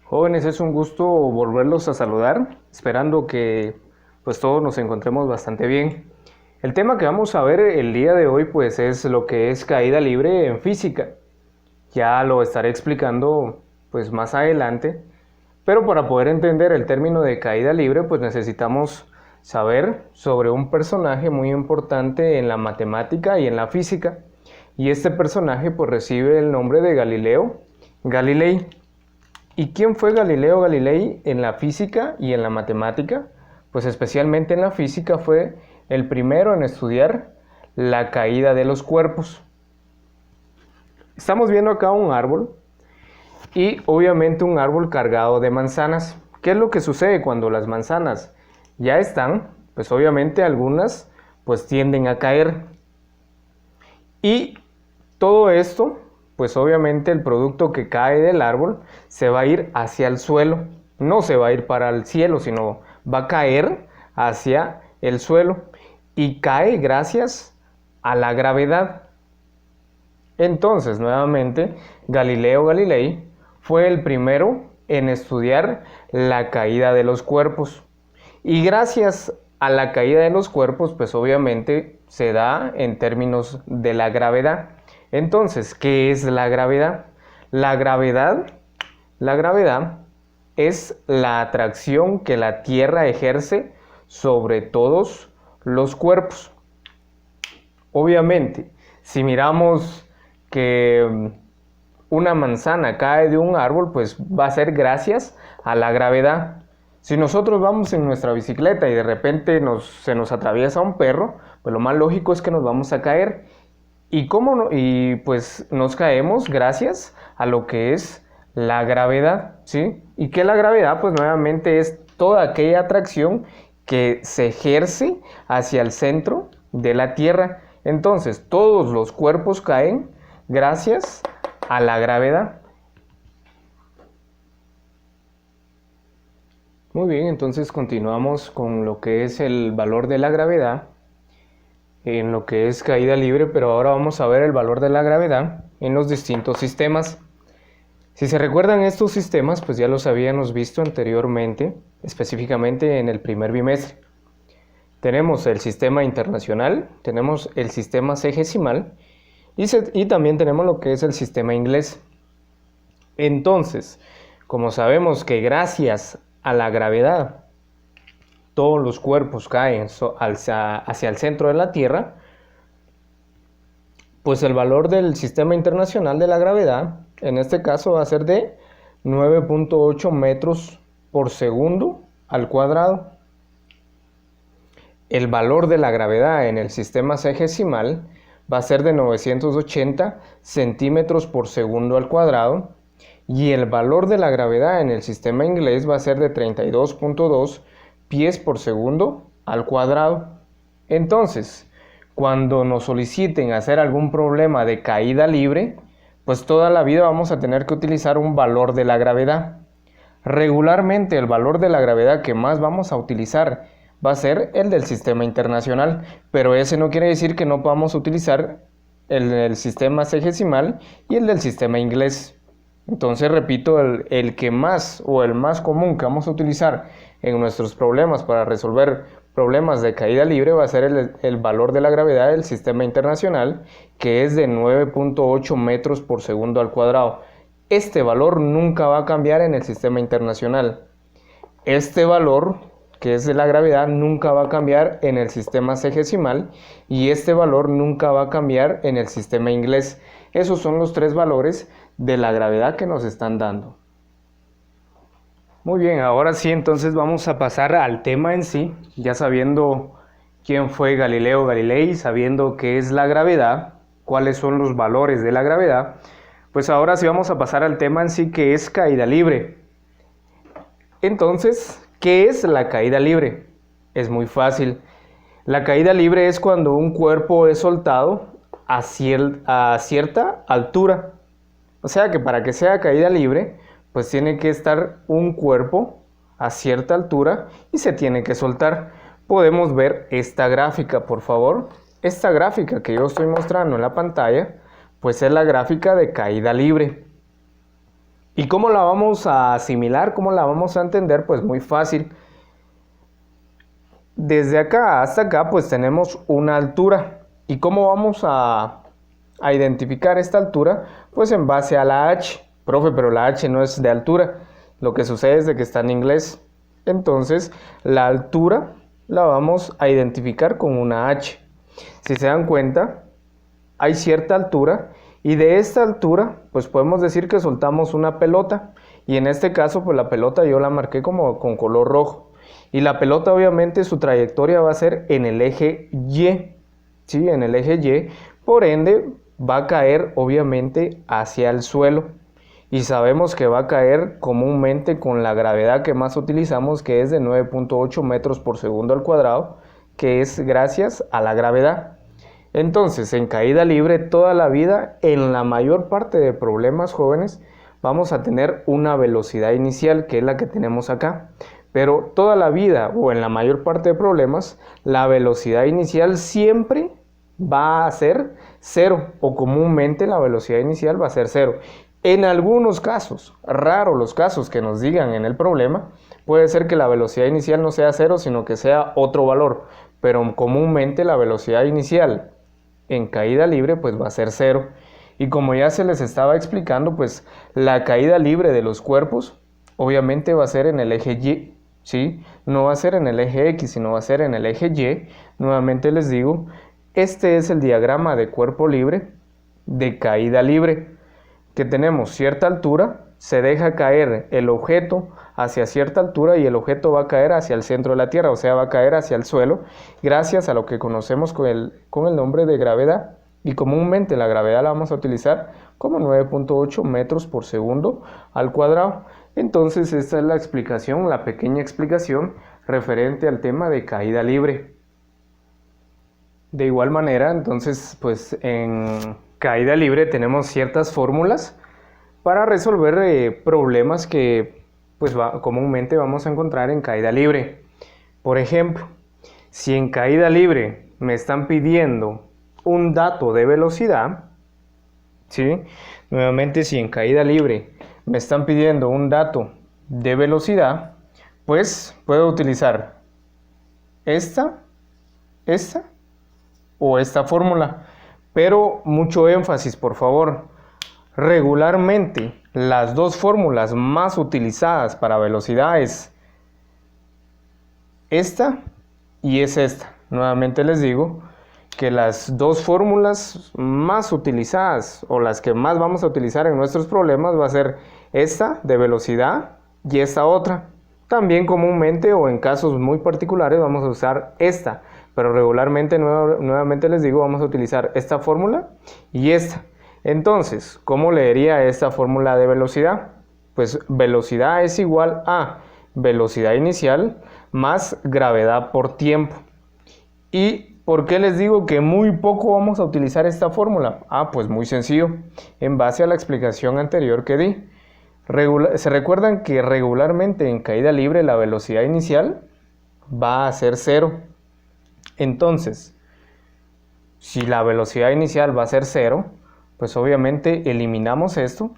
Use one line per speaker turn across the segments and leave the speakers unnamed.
Jóvenes, es un gusto volverlos a saludar, esperando que pues todos nos encontremos bastante bien. El tema que vamos a ver el día de hoy pues es lo que es caída libre en física. Ya lo estaré explicando pues más adelante, pero para poder entender el término de caída libre pues necesitamos saber sobre un personaje muy importante en la matemática y en la física. Y este personaje pues recibe el nombre de Galileo Galilei. ¿Y quién fue Galileo Galilei en la física y en la matemática? Pues especialmente en la física fue el primero en estudiar la caída de los cuerpos. Estamos viendo acá un árbol y obviamente un árbol cargado de manzanas. ¿Qué es lo que sucede cuando las manzanas ya están? Pues obviamente algunas pues tienden a caer. Y todo esto, pues obviamente el producto que cae del árbol se va a ir hacia el suelo. No se va a ir para el cielo, sino va a caer hacia el suelo. Y cae gracias a la gravedad. Entonces, nuevamente, Galileo Galilei fue el primero en estudiar la caída de los cuerpos. Y gracias a la caída de los cuerpos, pues obviamente se da en términos de la gravedad. Entonces, ¿qué es la gravedad? La gravedad es la atracción que la Tierra ejerce sobre todos los cuerpos. Obviamente, si miramos que una manzana cae de un árbol, pues va a ser gracias a la gravedad. Si nosotros vamos en nuestra bicicleta y de repente se nos atraviesa un perro, pues lo más lógico es que nos vamos a caer. ¿Y cómo no? Y pues nos caemos gracias a lo que es la gravedad, ¿sí? ¿Y qué es la gravedad? Pues nuevamente es toda aquella atracción que se ejerce hacia el centro de la Tierra. Entonces, todos los cuerpos caen gracias a la gravedad. Muy bien, entonces continuamos con lo que es el valor de la gravedad en lo que es caída libre, pero ahora vamos a ver el valor de la gravedad en los distintos sistemas. Si se recuerdan estos sistemas, pues ya los habíamos visto anteriormente, específicamente en el primer bimestre. Tenemos el sistema internacional, tenemos el sistema sexagesimal y también tenemos lo que es el sistema inglés. Entonces, como sabemos que gracias a la gravedad todos los cuerpos caen hacia el centro de la Tierra, pues el valor del sistema internacional de la gravedad, en este caso va a ser de 9.8 metros por segundo al cuadrado. El valor de la gravedad en el sistema sexagesimal va a ser de 980 centímetros por segundo al cuadrado. Y el valor de la gravedad en el sistema inglés va a ser de 32.2 pies por segundo al cuadrado. Entonces, cuando nos soliciten hacer algún problema de caída libre, pues toda la vida vamos a tener que utilizar un valor de la gravedad. Regularmente el valor de la gravedad que más vamos a utilizar va a ser el del sistema internacional, pero ese no quiere decir que no podamos utilizar el del sistema sexagesimal y el del sistema inglés. Entonces repito, el que más o el más común que vamos a utilizar en nuestros problemas para resolver problemas de caída libre va a ser el valor de la gravedad del sistema internacional, que es de 9.8 metros por segundo al cuadrado. Este valor nunca va a cambiar en el sistema internacional. Este valor, que es de la gravedad, nunca va a cambiar en el sistema sexagesimal y este valor nunca va a cambiar en el sistema inglés. Esos son los tres valores de la gravedad que nos están dando. Muy bien, ahora sí, entonces vamos a pasar al tema en sí, ya sabiendo quién fue Galileo Galilei, sabiendo qué es la gravedad, cuáles son los valores de la gravedad, pues ahora sí vamos a pasar al tema en sí, que es caída libre. Entonces, ¿qué es la caída libre? Es muy fácil. La caída libre es cuando un cuerpo es soltado a cierta altura. O sea que para que sea caída libre, pues tiene que estar un cuerpo a cierta altura y se tiene que soltar. Podemos ver esta gráfica, por favor. Esta gráfica que yo estoy mostrando en la pantalla, pues es la gráfica de caída libre. ¿Y cómo la vamos a asimilar? ¿Cómo la vamos a entender? Pues muy fácil. Desde acá hasta acá pues tenemos una altura. ¿Y cómo vamos a identificar esta altura? Pues en base a la h. Profe, pero la h no es de altura. Lo que sucede es de que está en inglés. Entonces la altura la vamos a identificar con una h. Si se dan cuenta, hay cierta altura y de esta altura pues podemos decir que soltamos una pelota. Y en este caso pues la pelota yo la marqué como con color rojo. Y la pelota obviamente su trayectoria va a ser en el eje Y. ¿Sí? En el eje Y. Por ende va a caer obviamente hacia el suelo. Y sabemos que va a caer comúnmente con la gravedad que más utilizamos, que es de 9.8 metros por segundo al cuadrado, que es gracias a la gravedad. Entonces, en caída libre toda la vida, en la mayor parte de problemas jóvenes, vamos a tener una velocidad inicial, que es la que tenemos acá. Pero toda la vida, o en la mayor parte de problemas, la velocidad inicial siempre va a ser cero, o comúnmente la velocidad inicial va a ser cero. En algunos casos, raros los casos que nos digan en el problema, puede ser que la velocidad inicial no sea cero, sino que sea otro valor, pero comúnmente la velocidad inicial en caída libre pues va a ser cero. Y como ya se les estaba explicando, pues la caída libre de los cuerpos obviamente va a ser en el eje Y, ¿sí? No va a ser en el eje X, sino va a ser en el eje Y. Nuevamente les digo, este es el diagrama de cuerpo libre de caída libre, que tenemos cierta altura, se deja caer el objeto hacia cierta altura y el objeto va a caer hacia el centro de la Tierra, o sea, va a caer hacia el suelo, gracias a lo que conocemos con el nombre de gravedad. Y comúnmente la gravedad la vamos a utilizar como 9.8 metros por segundo al cuadrado. Entonces esta es la explicación, la pequeña explicación referente al tema de caída libre. De igual manera, entonces, pues en caída libre tenemos ciertas fórmulas para resolver problemas que pues comúnmente vamos a encontrar en caída libre. Por ejemplo, si en caída libre me están pidiendo un dato de velocidad, ¿sí? Nuevamente, si en caída libre me están pidiendo un dato de velocidad, pues puedo utilizar esta o esta fórmula. Pero mucho énfasis, por favor. Regularmente, las dos fórmulas más utilizadas para velocidad es esta y es esta. Nuevamente les digo que las dos fórmulas más utilizadas o las que más vamos a utilizar en nuestros problemas va a ser esta de velocidad y esta otra. También comúnmente o en casos muy particulares vamos a usar esta, pero regularmente nuevamente les digo vamos a utilizar esta fórmula y esta. Entonces, ¿cómo leería esta fórmula de velocidad? Pues velocidad es igual a velocidad inicial más gravedad por tiempo. ¿Y por qué les digo que muy poco vamos a utilizar esta fórmula? Pues muy sencillo, en base a la explicación anterior que di. ¿Se recuerdan que regularmente en caída libre la velocidad inicial va a ser cero? Entonces, si la velocidad inicial va a ser cero, pues obviamente eliminamos esto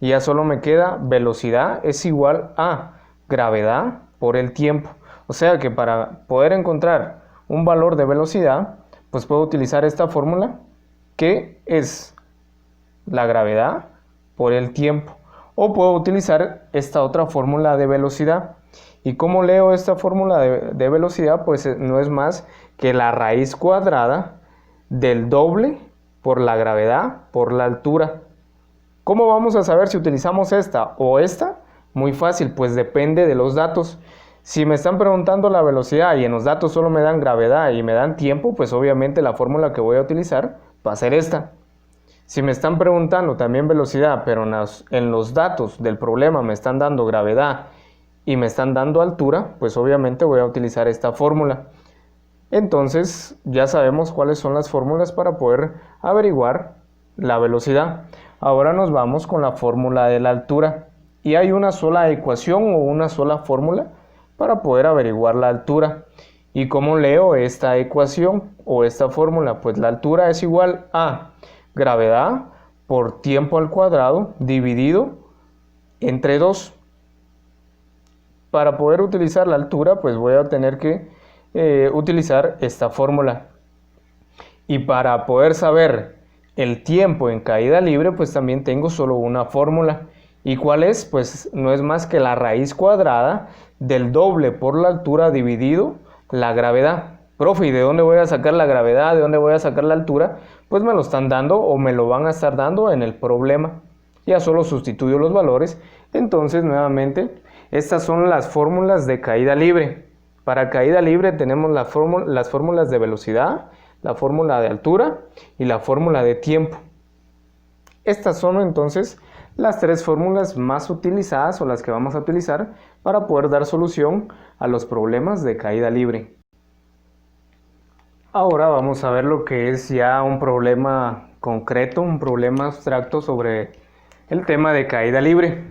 y ya solo me queda velocidad es igual a gravedad por el tiempo. O sea que para poder encontrar un valor de velocidad, pues puedo utilizar esta fórmula que es la gravedad por el tiempo. O puedo utilizar esta otra fórmula de velocidad. ¿Y cómo leo esta fórmula de velocidad? Pues no es más que la raíz cuadrada del doble por la gravedad por la altura. ¿Cómo vamos a saber si utilizamos esta o esta? Muy fácil, pues depende de los datos. Si me están preguntando la velocidad y en los datos solo me dan gravedad y me dan tiempo, pues obviamente la fórmula que voy a utilizar va a ser esta. Si me están preguntando también velocidad, pero en los datos del problema me están dando gravedad y me están dando altura, pues obviamente voy a utilizar esta fórmula. Entonces ya sabemos cuáles son las fórmulas para poder averiguar la velocidad. Ahora nos vamos con la fórmula de la altura. Y hay una sola ecuación o una sola fórmula para poder averiguar la altura. ¿Y cómo leo esta ecuación o esta fórmula? Pues la altura es igual a gravedad por tiempo al cuadrado dividido entre 2. Para poder utilizar la altura, pues voy a tener que utilizar esta fórmula. Y para poder saber el tiempo en caída libre, pues también tengo solo una fórmula. ¿Y cuál es? Pues no es más que la raíz cuadrada del doble por la altura dividido la gravedad. Profe, ¿y de dónde voy a sacar la gravedad? ¿De dónde voy a sacar la altura? Pues me lo están dando o me lo van a estar dando en el problema. Ya solo sustituyo los valores. Entonces, nuevamente, estas son las fórmulas de caída libre. Para caída libre tenemos las fórmulas de velocidad, la fórmula de altura y la fórmula de tiempo. Estas son entonces las 3 fórmulas más utilizadas o las que vamos a utilizar para poder dar solución a los problemas de caída libre. Ahora vamos a ver lo que es ya un problema concreto, un problema abstracto sobre el tema de caída libre.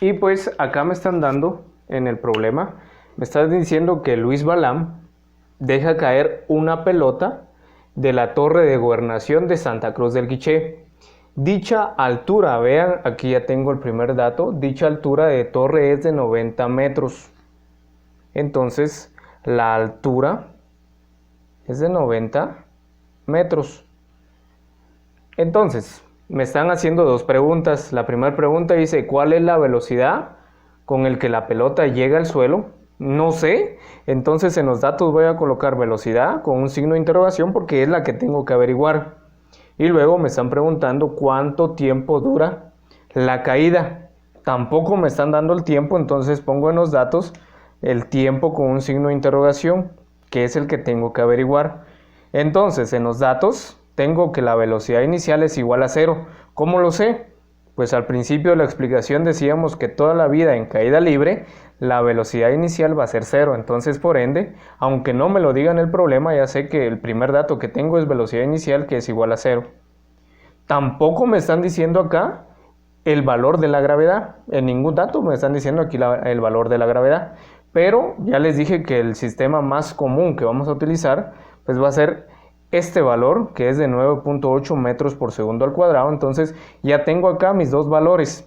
Y pues acá me están dando en el problema, me están diciendo que Luis Balam deja caer una pelota de la torre de gobernación de Santa Cruz del Quiché. Dicha altura, vean, aquí ya tengo el primer dato, dicha altura de torre es de 90 metros. Entonces, la altura es de 90 metros. Entonces, me están haciendo 2 preguntas. La primera pregunta dice, ¿cuál es la velocidad con el que la pelota llega al suelo? No sé. Entonces, en los datos voy a colocar velocidad con un signo de interrogación porque es la que tengo que averiguar. Y luego me están preguntando cuánto tiempo dura la caída. Tampoco me están dando el tiempo, entonces pongo en los datos el tiempo con un signo de interrogación, que es el que tengo que averiguar. Entonces, en los datos tengo que la velocidad inicial es igual a 0. ¿Cómo lo sé? Pues al principio de la explicación decíamos que toda la vida en caída libre la velocidad inicial va a ser 0. Entonces, por ende, aunque no me lo diga en el problema, ya sé que el primer dato que tengo es velocidad inicial, que es igual a 0. Tampoco me están diciendo acá el valor de la gravedad. En ningún dato me están diciendo aquí el valor de la gravedad. Pero ya les dije que el sistema más común que vamos a utilizar pues va a ser este valor, que es de 9.8 metros por segundo al cuadrado. Entonces ya tengo acá mis 2 valores.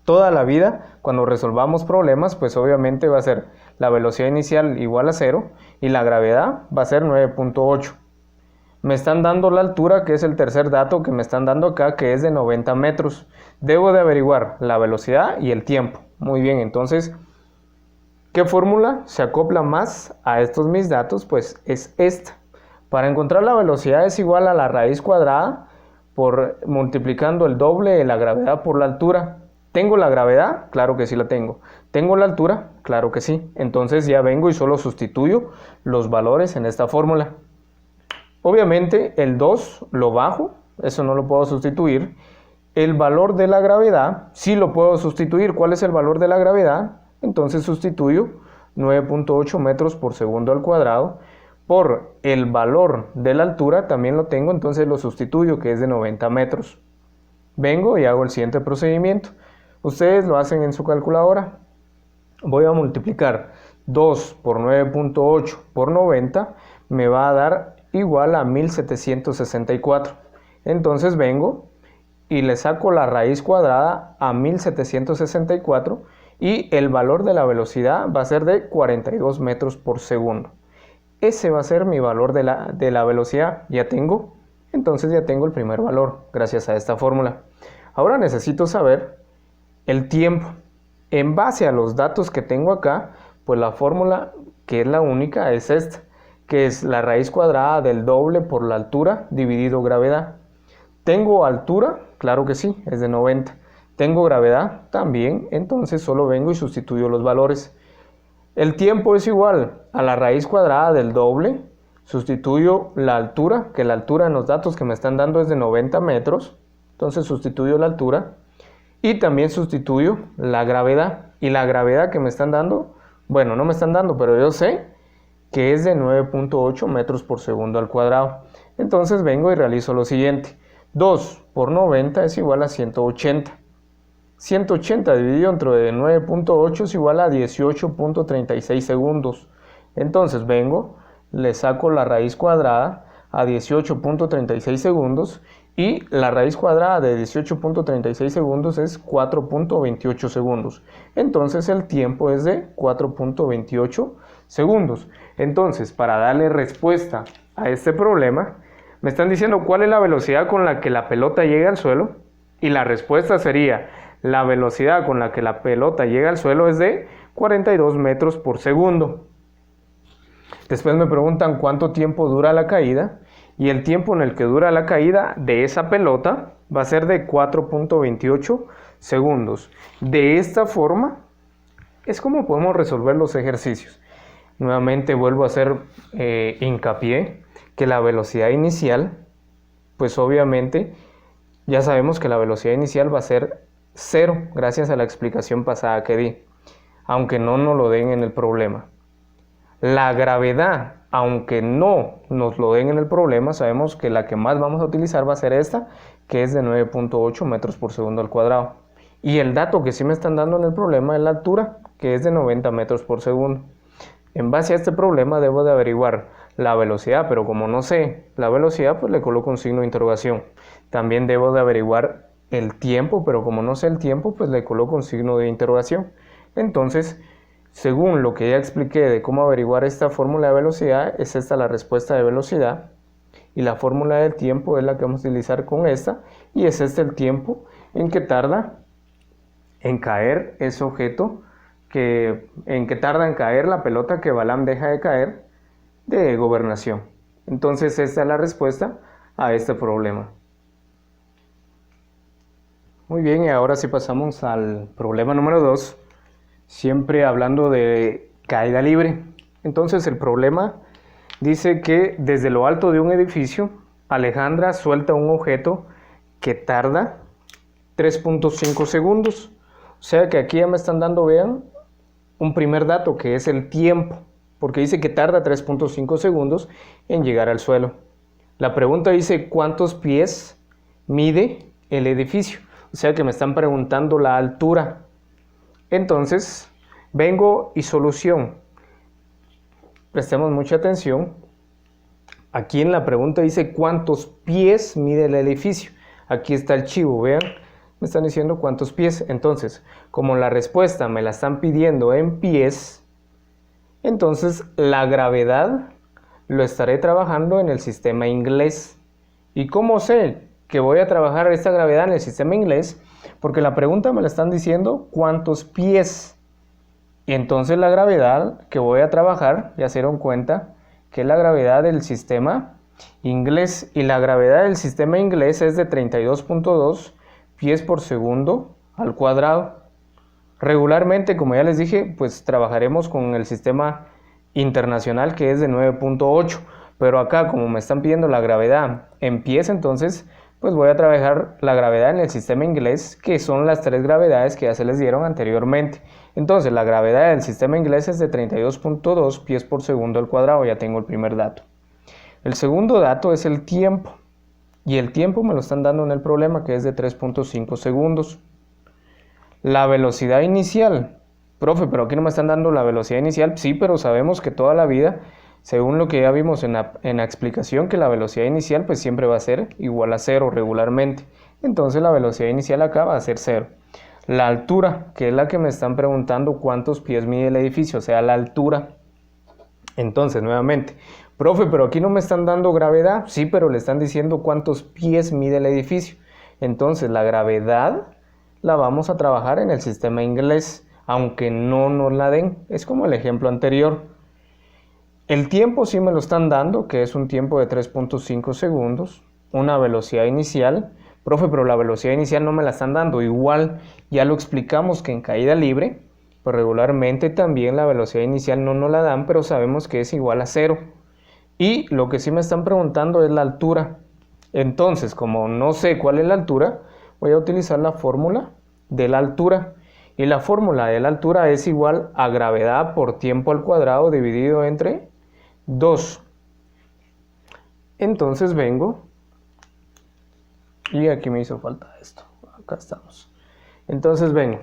Toda la vida, cuando resolvamos problemas, pues obviamente va a ser la velocidad inicial igual a 0 y la gravedad va a ser 9.8. Me están dando la altura, que es el tercer dato que me están dando acá, que es de 90 metros. Debo de averiguar la velocidad y el tiempo. Muy bien, entonces, ¿qué fórmula se acopla más a estos mis datos? Pues es esta. Para encontrar la velocidad es igual a la raíz cuadrada por multiplicando el doble de la gravedad por la altura. ¿Tengo la gravedad? Claro que sí la tengo. ¿Tengo la altura? Claro que sí. Entonces ya vengo y solo sustituyo los valores en esta fórmula. Obviamente el 2 lo bajo, eso no lo puedo sustituir. El valor de la gravedad sí lo puedo sustituir. ¿Cuál es el valor de la gravedad? Entonces sustituyo 9.8 metros por segundo al cuadrado por el valor de la altura, también lo tengo, entonces lo sustituyo, que es de 90 metros. Vengo y hago el siguiente procedimiento. Ustedes lo hacen en su calculadora. Voy a multiplicar 2 por 9.8 por 90, me va a dar igual a 1764. Entonces vengo y le saco la raíz cuadrada a 1764 y el valor de la velocidad va a ser de 42 metros por segundo. Ese va a ser mi valor de la velocidad. Entonces ya tengo el primer valor gracias a esta fórmula. Ahora necesito saber el tiempo. En base a los datos que tengo acá, pues la fórmula que es la única es esta, que es la raíz cuadrada del doble por la altura dividido gravedad. ¿Tengo altura? Claro que sí, es de 90. ¿Tengo gravedad? También, entonces solo vengo y sustituyo los valores. El tiempo es igual a la raíz cuadrada del doble, sustituyo la altura, que la altura en los datos que me están dando es de 90 metros, entonces sustituyo la altura, y también sustituyo la gravedad, y la gravedad que me están dando, bueno, no me están dando, pero yo sé que es de 9.8 metros por segundo al cuadrado. Entonces vengo y realizo lo siguiente, 2 por 90 es igual a 180. 180 dividido entre 9.8 es igual a 18.36 segundos. Entonces vengo, le saco la raíz cuadrada a 18.36 segundos Y la raíz cuadrada de 18.36 segundos es 4.28 segundos. Entonces el tiempo es de 4.28 segundos. Entonces, para darle respuesta a este problema, me están diciendo cuál es la velocidad con la que la pelota llega al suelo. Y la respuesta sería, la velocidad con la que la pelota llega al suelo es de 42 metros por segundo. Después me preguntan cuánto tiempo dura la caída. Y el tiempo en el que dura la caída de esa pelota va a ser de 4.28 segundos. De esta forma es como podemos resolver los ejercicios. Nuevamente vuelvo a hacer hincapié que la velocidad inicial, pues obviamente ya sabemos que la velocidad inicial va a ser 0, gracias a la explicación pasada que di, aunque no nos lo den en el problema. La gravedad, aunque no nos lo den en el problema, sabemos que la que más vamos a utilizar va a ser esta, que es de 9.8 metros por segundo al cuadrado. Y el dato que sí me están dando en el problema es la altura, que es de 90 metros por segundo. En base a este problema debo de averiguar la velocidad, pero como no sé la velocidad, pues le coloco un signo de interrogación. También debo de averiguar el tiempo, pero como no sé el tiempo, pues le coloco un signo de interrogación. Entonces, según lo que ya expliqué de cómo averiguar esta fórmula de velocidad, es esta la respuesta de velocidad. Y la fórmula del tiempo es la que vamos a utilizar con esta. Y es este el tiempo en que tarda en caer ese objeto, en que tarda en caer la pelota que Balaam deja de caer de Gobernación. Entonces esta es la respuesta a este problema. Muy bien, y ahora sí pasamos al problema número 2. Siempre hablando de caída libre. Entonces el problema dice que desde lo alto de un edificio, Alejandra suelta un objeto que tarda 3.5 segundos. O sea que aquí ya me están dando, vean, un primer dato que es el tiempo, porque dice que tarda 3.5 segundos en llegar al suelo. La pregunta dice cuántos pies mide el edificio. O sea que me están preguntando la altura. Entonces, vengo y solución. Prestemos mucha atención. Aquí en la pregunta dice cuántos pies mide el edificio. Aquí está el chivo, vean. Me están diciendo cuántos pies. Entonces, como la respuesta me la están pidiendo en pies, entonces la gravedad lo estaré trabajando en el sistema inglés. ¿Y cómo sé que voy a trabajar esta gravedad en el sistema inglés? Porque la pregunta me la están diciendo cuántos pies. Y entonces la gravedad que voy a trabajar, ya se dieron cuenta, que es la gravedad del sistema inglés. Y la gravedad del sistema inglés es de 32.2 pies por segundo al cuadrado. Regularmente, como ya les dije, pues trabajaremos con el sistema internacional que es de 9.8. Pero acá, como me están pidiendo la gravedad en pies, entonces pues voy a trabajar la gravedad en el sistema inglés, que son las 3 gravedades que ya se les dieron anteriormente. Entonces, la gravedad del sistema inglés es de 32.2 pies por segundo al cuadrado, ya tengo el primer dato. El segundo dato es el tiempo, y el tiempo me lo están dando en el problema, que es de 3.5 segundos. La velocidad inicial, profe, pero aquí no me están dando la velocidad inicial. Sí, pero sabemos que toda la vida, según lo que ya vimos en la explicación, que la velocidad inicial pues siempre va a ser igual a 0 regularmente. Entonces la velocidad inicial acá va a ser 0. La altura, que es la que me están preguntando cuántos pies mide el edificio, o sea, la altura. Entonces, nuevamente, profe, pero aquí no me están dando gravedad. Sí, pero le están diciendo cuántos pies mide el edificio. Entonces, la gravedad la vamos a trabajar en el sistema inglés, aunque no nos la den. Es como el ejemplo anterior. El tiempo sí me lo están dando, que es un tiempo de 3.5 segundos, una velocidad inicial. Profe, pero la velocidad inicial no me la están dando. Igual, ya lo explicamos que en caída libre, pues regularmente también la velocidad inicial no nos la dan, pero sabemos que es igual a 0. Y lo que sí me están preguntando es la altura. Entonces, como no sé cuál es la altura, voy a utilizar la fórmula de la altura. Y la fórmula de la altura es igual a gravedad por tiempo al cuadrado dividido entre 2. Entonces vengo, y aquí me hizo falta esto, acá estamos. Entonces vengo,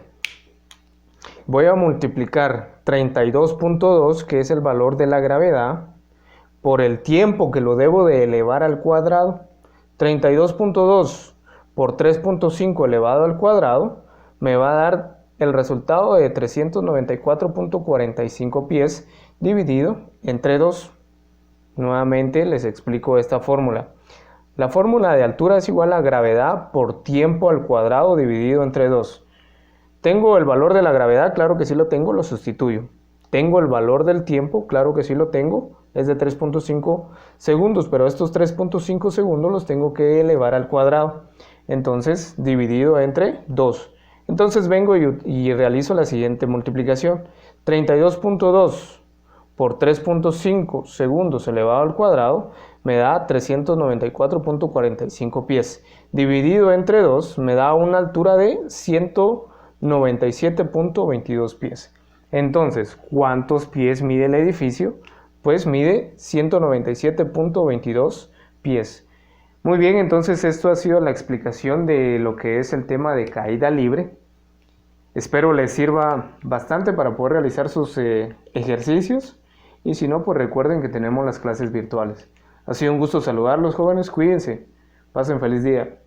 voy a multiplicar 32.2, que es el valor de la gravedad, por el tiempo que lo debo de elevar al cuadrado. 32.2 por 3.5 elevado al cuadrado me va a dar el resultado de 394.45 pies dividido entre 2. Nuevamente les explico esta fórmula. La fórmula de altura es igual a gravedad por tiempo al cuadrado dividido entre 2. ¿Tengo el valor de la gravedad? Claro que sí lo tengo, lo sustituyo. ¿Tengo el valor del tiempo? Claro que sí lo tengo, es de 3.5 segundos, pero estos 3.5 segundos los tengo que elevar al cuadrado. Entonces, dividido entre 2. Entonces vengo y realizo la siguiente multiplicación. 32.2 por 3.5 segundos elevado al cuadrado me da 394.45 pies. Dividido entre 2 me da una altura de 197.22 pies. Entonces, ¿cuántos pies mide el edificio? Pues mide 197.22 pies. Muy bien, entonces esto ha sido la explicación de lo que es el tema de caída libre. Espero les sirva bastante para poder realizar sus ejercicios. Y si no, pues recuerden que tenemos las clases virtuales. Ha sido un gusto saludarlos, jóvenes. Cuídense. Pasen feliz día.